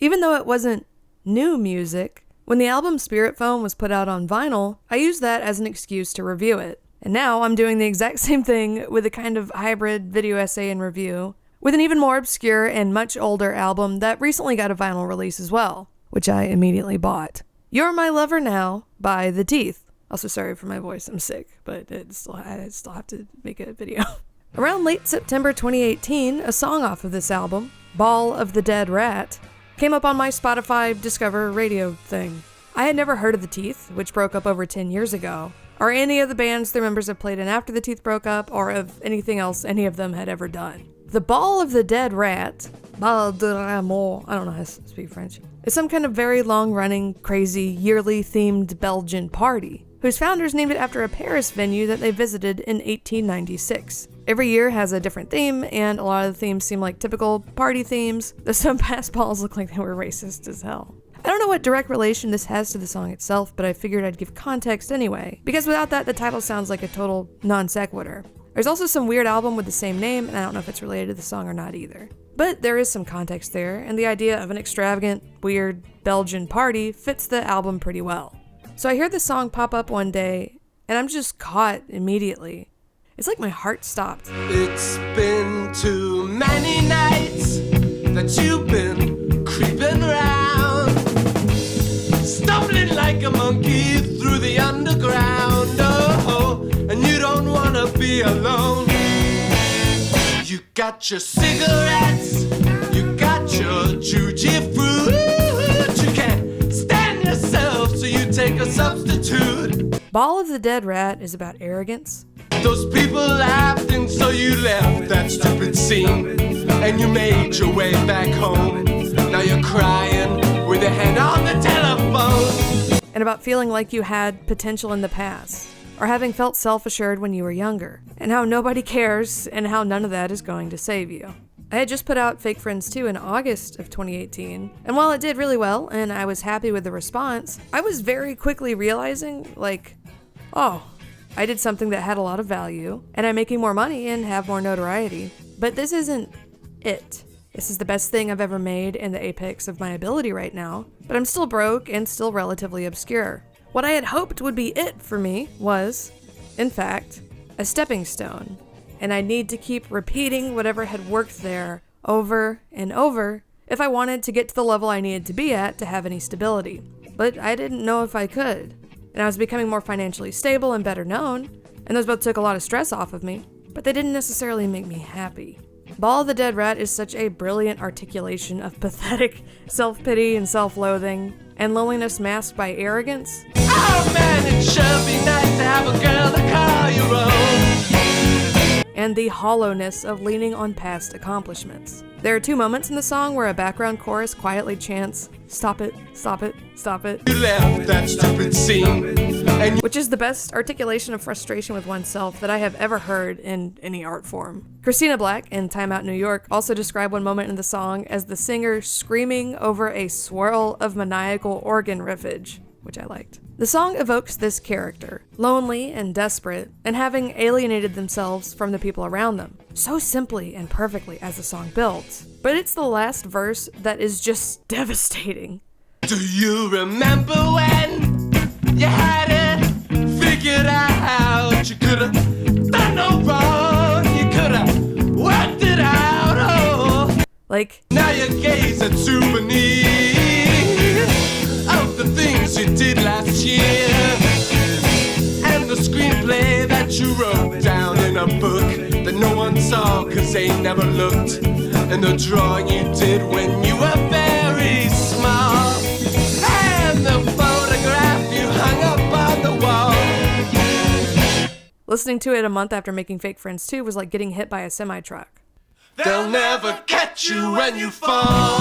Even though it wasn't new music, when the album Spirit Foam was put out on vinyl, I used that as an excuse to review it. And now I'm doing the exact same thing with a kind of hybrid video essay and review, with an even more obscure and much older album that recently got a vinyl release as well, which I immediately bought. You're My Lover Now by The Teeth. Also, sorry for my voice, I'm sick, but I still have to make a video. Around late September 2018, a song off of this album, Ball of the Dead Rat, came up on my Spotify Discover radio thing. I had never heard of The Teeth, which broke up over 10 years ago, or any of the bands their members have played in after The Teeth broke up, or of anything else any of them had ever done. The Ball of the Dead Rat, Ball de Rameau, I don't know how to speak French, is some kind of very long-running, crazy, yearly themed Belgian party, whose founders named it after a Paris venue that they visited in 1896. Every year has a different theme, and a lot of the themes seem like typical party themes, though some past balls look like they were racist as hell. I don't know what direct relation this has to the song itself, but I figured I'd give context anyway, because without that, the title sounds like a total non sequitur. There's also some weird album with the same name, and I don't know if it's related to the song or not either. But there is some context there, and the idea of an extravagant, weird Belgian party fits the album pretty well. So I hear the song pop up one day, and I'm just caught immediately. It's like my heart stopped. It's been too many nights that you've been creeping around, stumbling like a monkey through the underground, oh, and you don't wanna be alone. You got your cigarettes, you got your juji fruit, you can't stand yourself, so you take a substitute. Ball of the Dead Rat is about arrogance. Those people laughed and so you left that stupid scene, and you made your way back home. Now you're crying with a hand on the telephone. And about feeling like you had potential in the past, or having felt self-assured when you were younger, and how nobody cares and how none of that is going to save you. I had just put out Fake Friends 2 in August of 2018, and while it did really well and I was happy with the response, I was very quickly realizing, I did something that had a lot of value, and I'm making more money and have more notoriety. But this isn't it. This is the best thing I've ever made and the apex of my ability right now, but I'm still broke and still relatively obscure. What I had hoped would be it for me was, in fact, a stepping stone, and I need to keep repeating whatever had worked there over and over if I wanted to get to the level I needed to be at to have any stability. But I didn't know if I could. And I was becoming more financially stable and better known, and those both took a lot of stress off of me, but they didn't necessarily make me happy. Ball of the Dead Rat is such a brilliant articulation of pathetic self-pity and self-loathing, and loneliness masked by arrogance. Oh man, it sure be nice to have a girl to call your own. And the hollowness of leaning on past accomplishments. There are two moments in the song where a background chorus quietly chants, "Stop it, stop it, stop it." You left that stupid scene, which is the best articulation of frustration with oneself that I have ever heard in any art form. Christina Black in Time Out New York also described one moment in the song as the singer screaming over a swirl of maniacal organ riffage, which I liked. The song evokes this character, lonely and desperate, and having alienated themselves from the people around them, so simply and perfectly as the song builds. But it's the last verse that is just devastating. Do you remember when you had it figured out? You could have done no wrong, you could have worked it out, oh. Now you gaze at souvenirs of the things you did last year, and the screenplay that you wrote down in a book that no one saw cause they never looked, and the drawing you did when you were very small, and the photograph you hung up on the wall. Listening to it a month after making Fake Friends 2 was like getting hit by a semi-truck. They'll never catch you when you fall.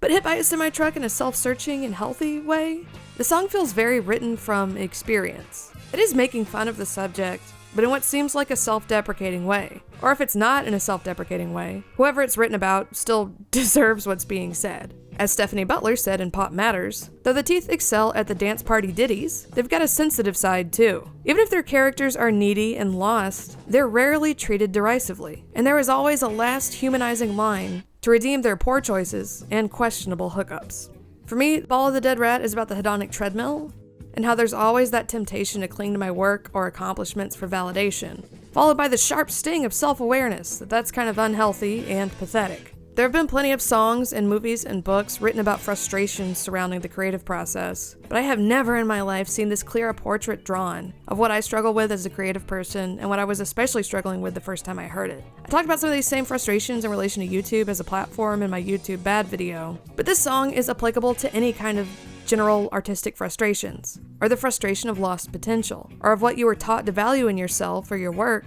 But hit by a semi-truck in a self-searching and healthy way, the song feels very written from experience. It is making fun of the subject, but in what seems like a self-deprecating way. Or if it's not in a self-deprecating way, whoever it's written about still deserves what's being said. As Stephanie Butler said in Pop Matters, though the Teeth excel at the dance party ditties, they've got a sensitive side too. Even if their characters are needy and lost, they're rarely treated derisively, and there is always a last humanizing line to redeem their poor choices and questionable hookups. For me, Ball of the Dead Rat is about the hedonic treadmill, and how there's always that temptation to cling to my work or accomplishments for validation, followed by the sharp sting of self-awareness that that's kind of unhealthy and pathetic. There have been plenty of songs and movies and books written about frustrations surrounding the creative process, but I have never in my life seen this clear a portrait drawn of what I struggle with as a creative person and what I was especially struggling with the first time I heard it. I talked about some of these same frustrations in relation to YouTube as a platform in my YouTube Bad video, but this song is applicable to any kind of general artistic frustrations, or the frustration of lost potential, or of what you were taught to value in yourself or your work,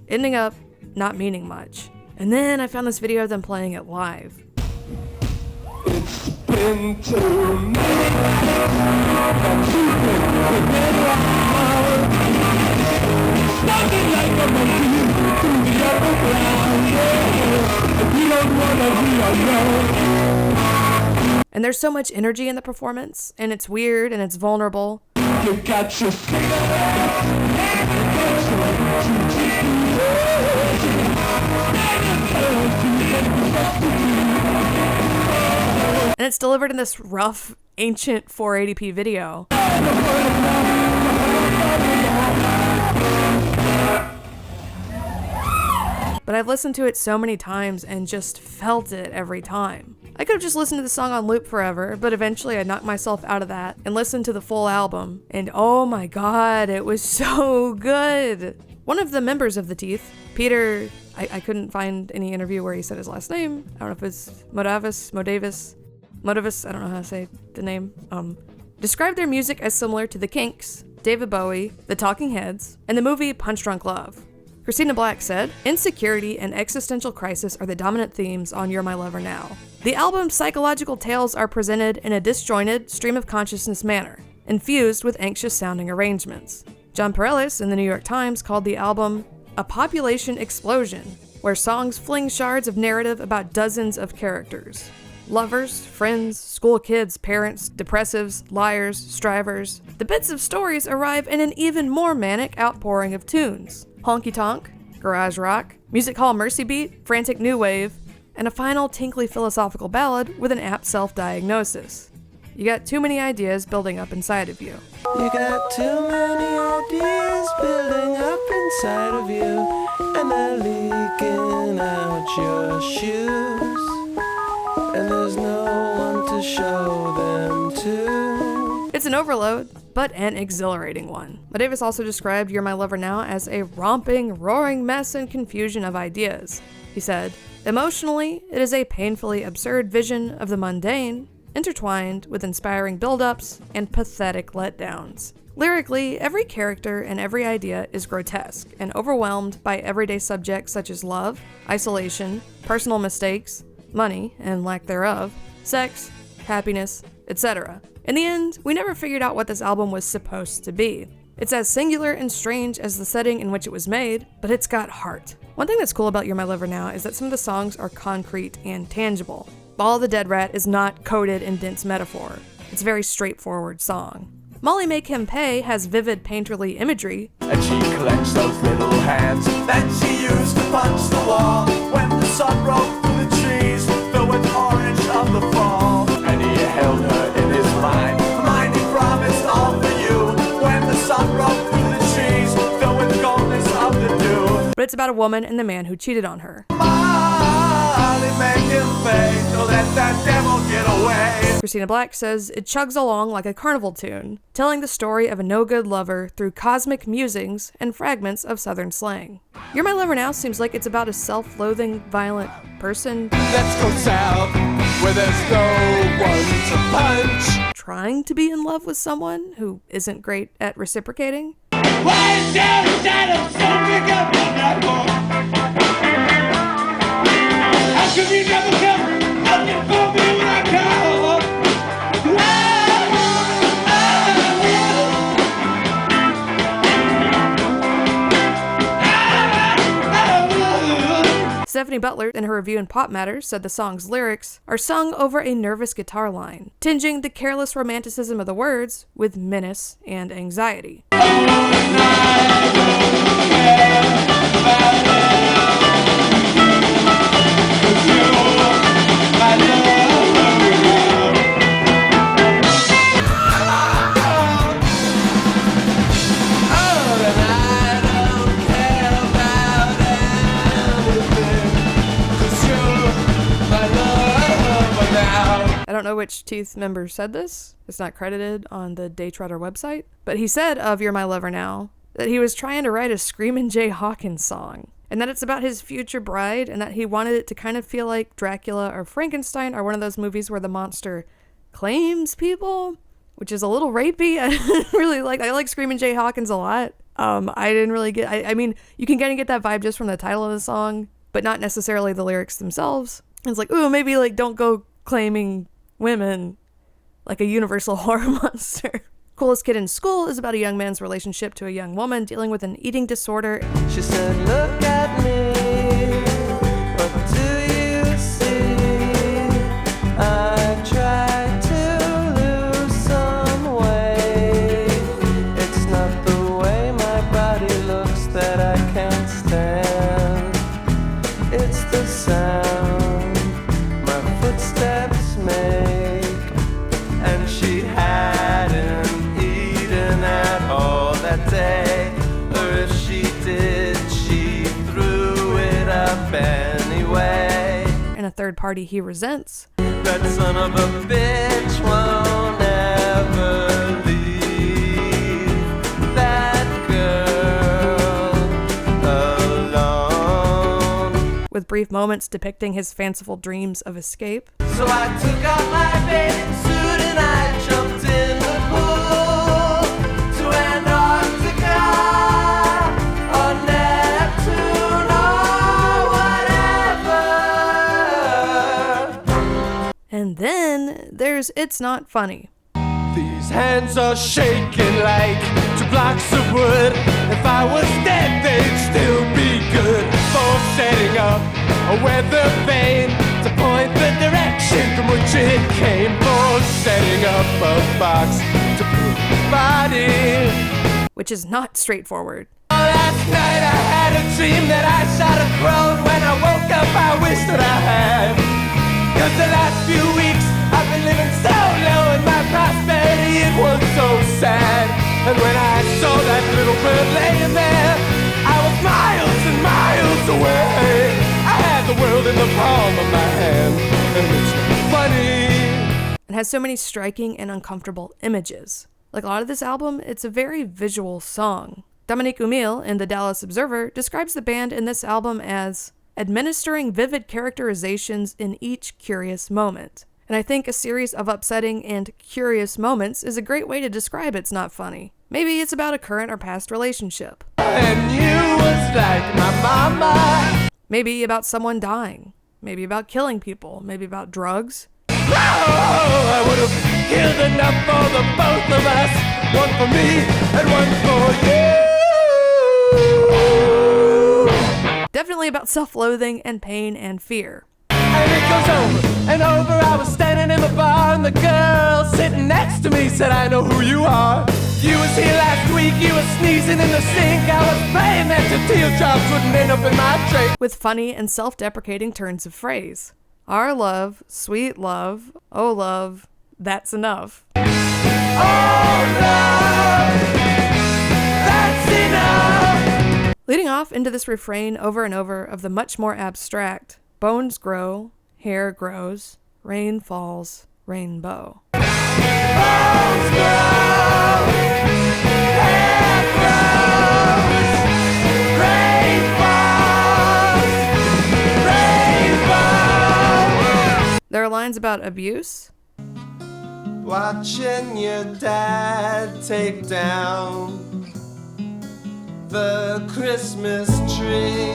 ending up not meaning much. And then I found this video of them playing it live. It's been too many like a monkey through the underground, yeah. If you don't wanna be alone. And there's so much energy in the performance, and it's weird and it's vulnerable. You got your And it's delivered in this rough, ancient 480p video. But I've listened to it so many times and just felt it every time. I could have just listened to the song on loop forever, but eventually I knocked myself out of that and listened to the full album. And oh my god, it was so good! One of the members of the Teeth, Peter, I couldn't find any interview where he said his last name. I don't know if it's Modavis, I don't know how to say the name, described their music as similar to The Kinks, David Bowie, The Talking Heads, and the movie Punch Drunk Love. Christina Black said, "Insecurity and existential crisis are the dominant themes on You're My Lover Now. The album's psychological tales are presented in a disjointed, stream of consciousness manner, infused with anxious-sounding arrangements." John Pareles in the New York Times called the album a population explosion, where songs fling shards of narrative about dozens of characters. Lovers, friends, school kids, parents, depressives, liars, strivers. The bits of stories arrive in an even more manic outpouring of tunes. Honky tonk, garage rock, music hall mercy beat, frantic new wave, and a final tinkly philosophical ballad with an apt self-diagnosis. You got too many ideas building up inside of you. You got too many ideas building up inside of you, and they're leaking out your shoes, and there's no one to show them to. It's an overload, but an exhilarating one. Davis also described You're My Lover Now as a romping, roaring mess and confusion of ideas. He said, "Emotionally, it is a painfully absurd vision of the mundane, intertwined with inspiring build-ups and pathetic letdowns. Lyrically, every character and every idea is grotesque and overwhelmed by everyday subjects such as love, isolation, personal mistakes, money and lack thereof, sex, happiness, etc. In the end, we never figured out what this album was supposed to be. It's as singular and strange as the setting in which it was made, but it's got heart." One thing that's cool about You're My Lover Now is that some of the songs are concrete and tangible. Ball of the Dead Rat is not coded in dense metaphor. It's a very straightforward song. Molly Make Him Pay has vivid painterly imagery. And she collects those little hands that she used to punch the wall when the sun broke through the trees, filled with orange of the fall. And he held her in his mind he promised all for you when the sun broke through the trees, filled with goldness of the dew. But it's about a woman and the man who cheated on her. Molly make him pay, don't let that devil get away. Christina Black says it chugs along like a carnival tune, telling the story of a no-good lover through cosmic musings and fragments of southern slang. You're My Lover Now seems like it's about a self-loathing, violent person. Let's go south, where there's no one to punch. Trying to be in love with someone who isn't great at reciprocating. Why is there instead of something up on that wall? How come you never come looking for me when I call? Stephanie Butler, in her review in Pop Matters, said the song's lyrics are sung over a nervous guitar line, tinging the careless romanticism of the words with menace and anxiety. I don't know which Teeth member said this. It's not credited on the Daytrotter website. But he said of You're My Lover Now that he was trying to write a Screamin' Jay Hawkins song, and that it's about his future bride, and that he wanted it to kind of feel like Dracula or Frankenstein or one of those movies where the monster claims people, which is a little rapey. I like Screamin' Jay Hawkins a lot. I didn't really get, I mean, you can kind of get that vibe just from the title of the song, but not necessarily the lyrics themselves. It's like, ooh, maybe like don't go claiming women like a universal horror monster. Coolest Kid in School is about a young man's relationship to a young woman dealing with an eating disorder. She said, look at me, what do you see? I tried to lose some weight. It's not the way my body looks that I can't stand. It's the sound my footsteps make. And she hadn't eaten at all that day. Or if she did, she threw it up anyway. And a third party he resents. That son of a bitch won't ever leave that girl alone. With brief moments depicting his fanciful dreams of escape. So I took off my bathing suit and I jumped in the pool to Antarctica or Neptune or whatever. And then there's It's Not Funny. These hands are shaking like 2 blocks of wood. If I was dead, they'd still be good for setting up a weather vane to point the direction from which it came, for setting up a box to put the body. Which is not straightforward. Last night I had a dream that I shot a crone. When I woke up I wish that I had. 'Cause the last few weeks I've been living so low and my prosperity, it was so sad. And when I saw that little bird laying there, I was miles and miles away. I had the world in the palm of my hand, and it's funny. It has so many striking and uncomfortable images. Like a lot of this album, it's a very visual song. Dominique Umil in the Dallas Observer describes the band in this album as administering vivid characterizations in each curious moment. And I think a series of upsetting and curious moments is a great way to describe It's Not Funny. Maybe it's about a current or past relationship. And you was like my mama. Maybe about someone dying. Maybe about killing people. Maybe about drugs. Oh, I would have killed enough for the both of us. One for me and one for you. Definitely about self-loathing and pain and fear. And it goes over and over. I was standing in the bar and the girl sitting next to me said, I know who you are. You was here last week, you was sneezing in the sink. I was praying that your teardrops wouldn't end up in my tray. With funny and self-deprecating turns of phrase. Our love, sweet love, oh love, that's enough. Oh love, that's enough. Leading off into this refrain over and over of the much more abstract, bones grow, hair grows, rain falls, rainbow. Bones grow, hair grows, rain falls, rainbow. There are lines about abuse. Watching your dad take down the Christmas tree.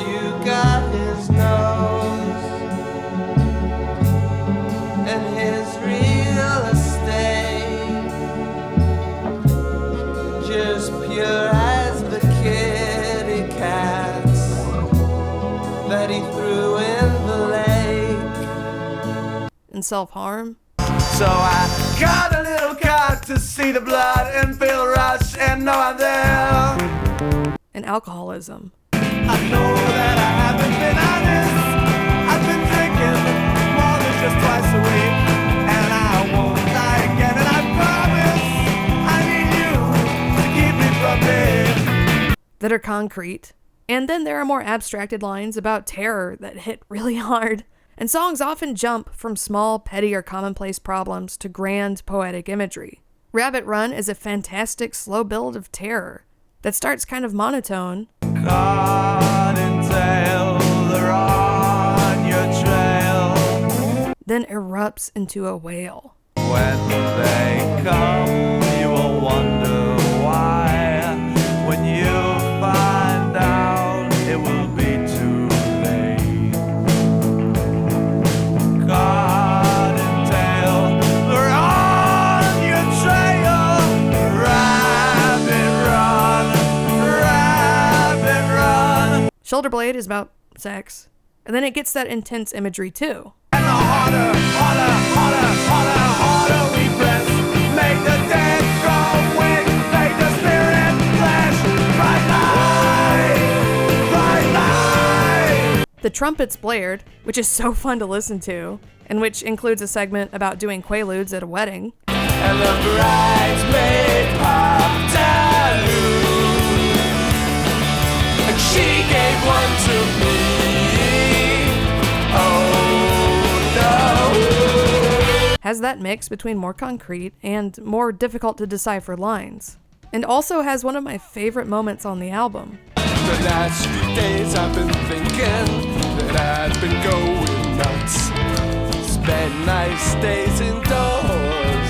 You got his nose and his real estate, just pure as the kitty cat. and self-harm. So I got a little car to see the blood and feel the rush and know I'm there. And alcoholism. I know that I haven't been honest. I've been drinking more than just twice a week, and I won't lie again. And I promise I need you to keep me from it. That are concrete. And then there are more abstracted lines about terror that hit really hard. And songs often jump from small, petty, or commonplace problems to grand, poetic imagery. Rabbit Run is a fantastic slow build of terror that starts kind of monotone. Caught in tail, they're on your trail. Then erupts into a wail. When they come, you will wonder why. When you find out, it will be too late. Caught in tail, they're on your trail. Rabbit run. Shoulder Blade is about sex. And then it gets that intense imagery too. And the harder we press, make the dead go away, make the spirit flash, bright light. The trumpets blared, which is so fun to listen to, and which includes a segment about doing quaaludes at a wedding. And the bridesmaid popped taloo, and she gave one to me. Has that mix between more concrete and more difficult to decipher lines. And also has one of my favorite moments on the album. The last few days I've been thinking that I've been going nuts. Spend nice days indoors,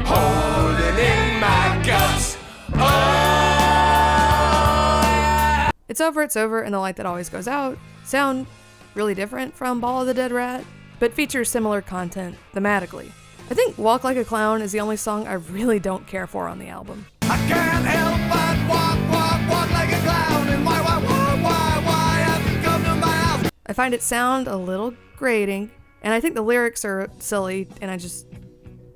holding in my guts. Oh! It's Over, and The Light That Always Goes Out sound really different from Ball of the Dead Rat, but features similar content thematically. I think Walk Like a Clown is the only song I really don't care for on the album. I can't help but walk like a clown. And why have you come to my house? I find it sound a little grating, and I think the lyrics are silly, and I just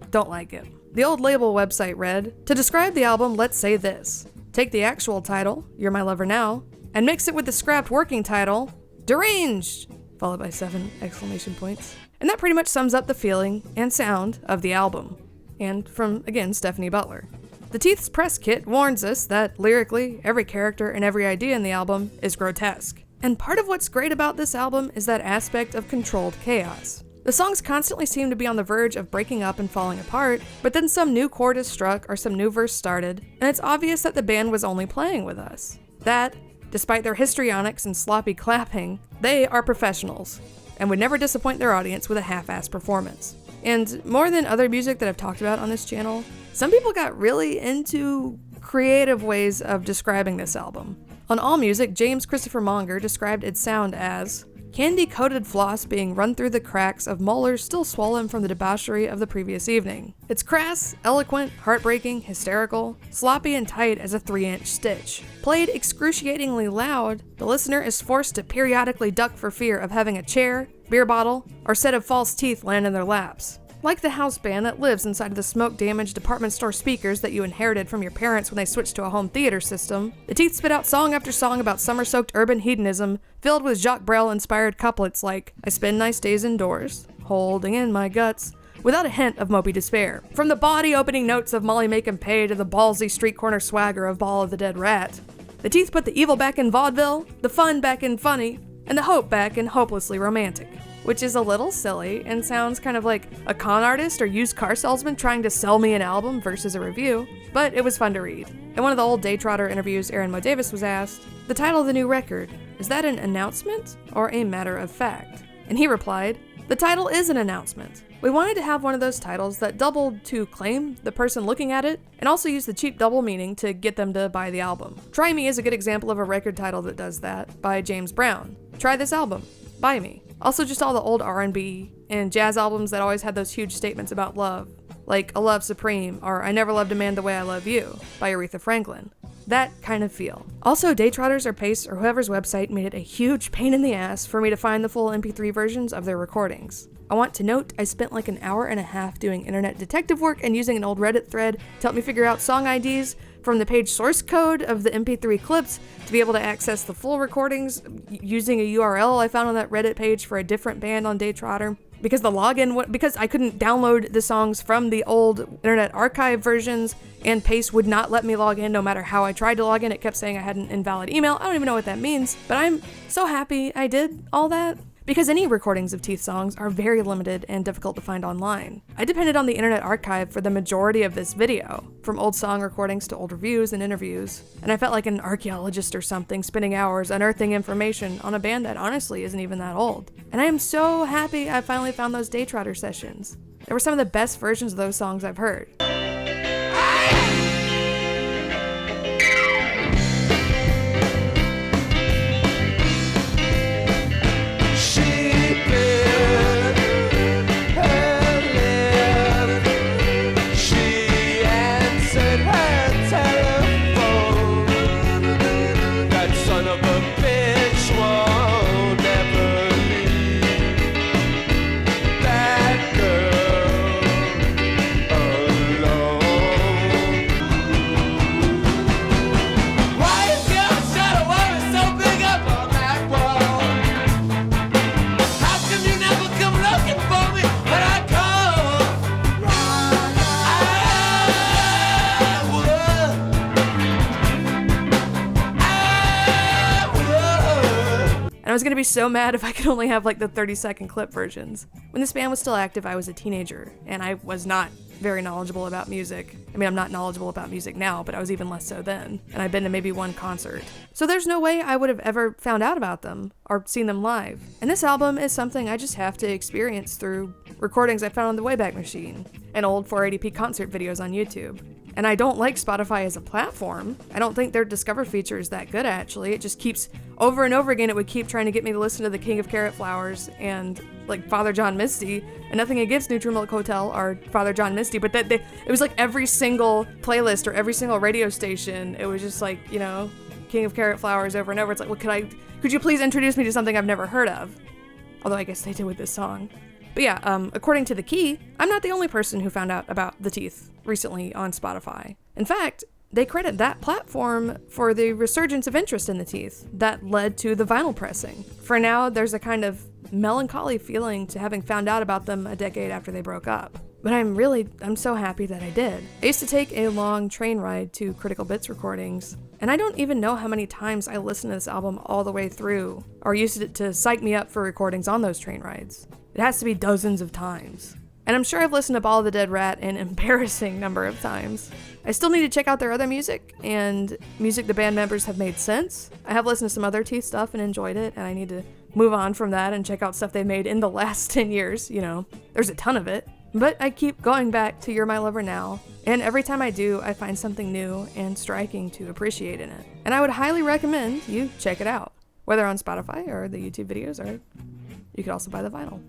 don't like it. The old label website read, "To describe the album, let's say this. Take the actual title, You're My Lover Now, and mix it with the scrapped working title, Deranged!" followed by 7 exclamation points. And that pretty much sums up the feeling and sound of the album. And from, again, Stephanie Butler. The Teeth's press kit warns us that, lyrically, every character and every idea in the album is grotesque. And part of what's great about this album is that aspect of controlled chaos. The songs constantly seem to be on the verge of breaking up and falling apart, but then some new chord is struck or some new verse started, and it's obvious that the band was only playing with us. That, despite their histrionics and sloppy clapping, they are professionals, and would never disappoint their audience with a half-assed performance. And more than other music that I've talked about on this channel, some people got really into creative ways of describing this album. On AllMusic, James Christopher Monger described its sound as candy-coated floss being run through the cracks of molars still swollen from the debauchery of the previous evening. It's crass, eloquent, heartbreaking, hysterical, sloppy and tight as a 3-inch stitch. Played excruciatingly loud, the listener is forced to periodically duck for fear of having a chair, beer bottle, or set of false teeth land in their laps. Like the house band that lives inside of the smoke-damaged department store speakers that you inherited from your parents when they switched to a home theater system, the Teeth spit out song after song about summer-soaked urban hedonism, filled with Jacques Brel-inspired couplets like, "I spend nice days indoors, holding in my guts," without a hint of mopey despair. From the body-opening notes of Molly Make 'Em Pay to the ballsy street corner swagger of Ball of the Dead Rat, the Teeth put the evil back in vaudeville, the fun back in funny, and the hope back in hopelessly romantic. Which is a little silly and sounds kind of like a con artist or used car salesman trying to sell me an album versus a review, but it was fun to read. In one of the old Daytrotter interviews, Aaron Mo Davis was asked, "The title of the new record, is that an announcement or a matter of fact?" And he replied, "The title is an announcement. We wanted to have one of those titles that doubled to claim the person looking at it and also use the cheap double meaning to get them to buy the album. Try Me is a good example of a record title that does that, by James Brown. Try this album. Buy Me. Also just all the old R&B and jazz albums that always had those huge statements about love, like A Love Supreme or I Never Loved a Man the Way I Love You by Aretha Franklin. That kind of feel. Also, Daytrotters or Pace or whoever's website made it a huge pain in the ass for me to find the full MP3 versions of their recordings. I want to note I spent like an hour and a half doing internet detective work and using an old Reddit thread to help me figure out song IDs from the page source code of the MP3 clips to be able to access the full recordings using a URL I found on that Reddit page for a different band on Daytrotter. Because because I couldn't download the songs from the old Internet Archive versions, and Paste would not let me log in no matter how I tried to log in. It kept saying I had an invalid email. I don't even know what that means, but I'm so happy I did all that. Because any recordings of Teeth songs are very limited and difficult to find online. I depended on the Internet Archive for the majority of this video, from old song recordings to old reviews and interviews, and I felt like an archaeologist or something spending hours unearthing information on a band that honestly isn't even that old. And I am so happy I finally found those Daytrotter sessions. They were some of the best versions of those songs I've heard. I was gonna be so mad if I could only have like the 30-second clip versions. When this band was still active, I was a teenager, and I was not very knowledgeable about music. I mean, I'm not knowledgeable about music now, but I was even less so then, and I'd been to maybe one concert. So there's no way I would have ever found out about them or seen them live. And this album is something I just have to experience through recordings I found on the Wayback Machine and old 480p concert videos on YouTube. And I don't like Spotify as a platform. I don't think their Discover feature is that good, actually. It just keeps, over and over again, it would keep trying to get me to listen to The King of Carrot Flowers and, like, Father John Misty. And nothing against Neutral Milk Hotel or Father John Misty, but it was like every single playlist or every single radio station, it was just like, you know, King of Carrot Flowers over and over. It's like, well, could you please introduce me to something I've never heard of? Although I guess they did with this song. But yeah, according to The Key, I'm not the only person who found out about The Teeth recently on Spotify. In fact, they credit that platform for the resurgence of interest in The Teeth that led to the vinyl pressing. For now, there's a kind of melancholy feeling to having found out about them a decade after they broke up. But I'm so happy that I did. I used to take a long train ride to Critical Bits recordings, and I don't even know how many times I listened to this album all the way through, or used it to psych me up for recordings on those train rides. It has to be dozens of times. And I'm sure I've listened to Ball of the Dead Rat an embarrassing number of times. I still need to check out their other music, and music the band members have made since. I have listened to some other Teeth stuff and enjoyed it, and I need to move on from that and check out stuff they've made in the last 10 years, you know. There's a ton of it. But I keep going back to You're My Lover Now, and every time I do, I find something new and striking to appreciate in it. And I would highly recommend you check it out, whether on Spotify or the YouTube videos, or you could also buy the vinyl.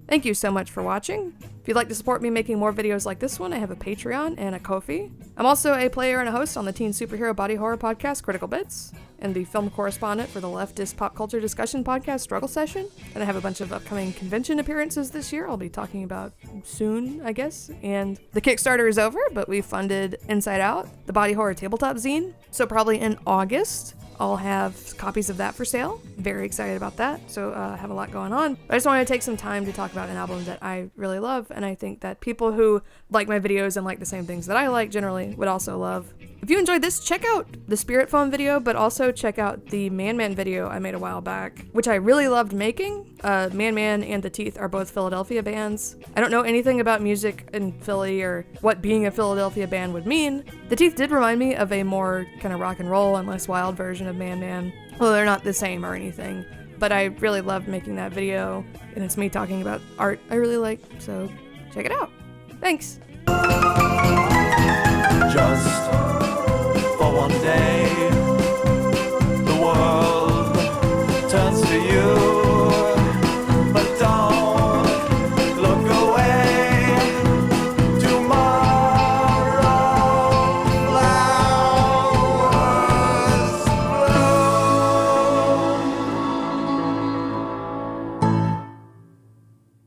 Thank you so much for watching. If you'd like to support me making more videos like this one, I have a Patreon and a Ko-fi. I'm also a player and a host on the teen superhero body horror podcast Critical Bits, and the film correspondent for the leftist pop culture discussion podcast Struggle Session. And I have a bunch of upcoming convention appearances this year I'll be talking about soon, I guess. And the Kickstarter is over, but we funded Inside Out, the body horror tabletop zine. So probably in August, I'll have copies of that for sale. Very excited about that. So I have a lot going on. I just wanted to take some time to talk about an album that I really love, and I think that people who like my videos and like the same things that I like generally would also love. If you enjoyed this, check out the Spirit Phone video, but also check out the Man Man video I made a while back, which I really loved making. Man Man and The Teeth are both Philadelphia bands. I don't know anything about music in Philly or what being a Philadelphia band would mean. The Teeth did remind me of a more kind of rock and roll and less wild version of Man Man. Well, they're not the same or anything, but I really loved making that video, and it's me talking about art I really like, so check it out. Thanks!